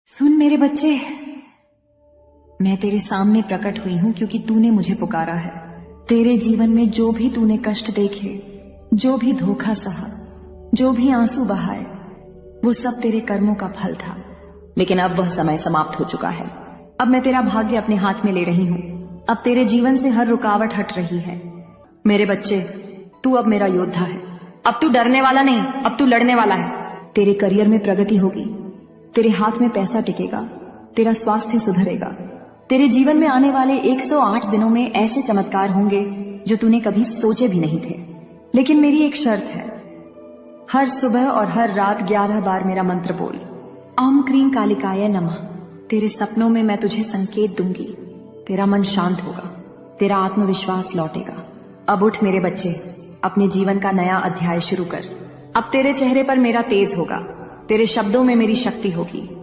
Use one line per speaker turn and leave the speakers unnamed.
सुन मेरे बच्चे, मैं तेरे सामने प्रकट हुई हूं क्योंकि तूने मुझे पुकारा है। तेरे जीवन में जो भी तूने कष्ट देखे, जो भी धोखा सहा, जो भी आंसू बहाए, वो सब तेरे कर्मों का फल था। लेकिन अब वह समय समाप्त हो चुका है। अब मैं तेरा भाग्य अपने हाथ में ले रही हूं। अब तेरे जीवन से हर रुकावट हट रही है। मेरे बच्चे, तू अब मेरा योद्धा है। अब तू डरने वाला नहीं, अब तू लड़ने वाला है। तेरे करियर में प्रगति होगी, तेरे हाथ में पैसा टिकेगा, तेरा स्वास्थ्य सुधरेगा। तेरे जीवन में आने वाले 108 दिनों में ऐसे चमत्कार होंगे जो तूने कभी सोचे भी नहीं थे। लेकिन मेरी एक शर्त है, हर सुबह और हर रात 11 बार मेरा मंत्र बोल, ओम क्रीम कालिकाय नमः। तेरे सपनों में मैं तुझे संकेत दूंगी, तेरा मन शांत होगा, तेरा आत्मविश्वास लौटेगा। अब उठ मेरे बच्चे, अपने जीवन का नया अध्याय शुरू कर। अब तेरे चेहरे पर मेरा तेज होगा, तेरे शब्दों में मेरी शक्ति होगी।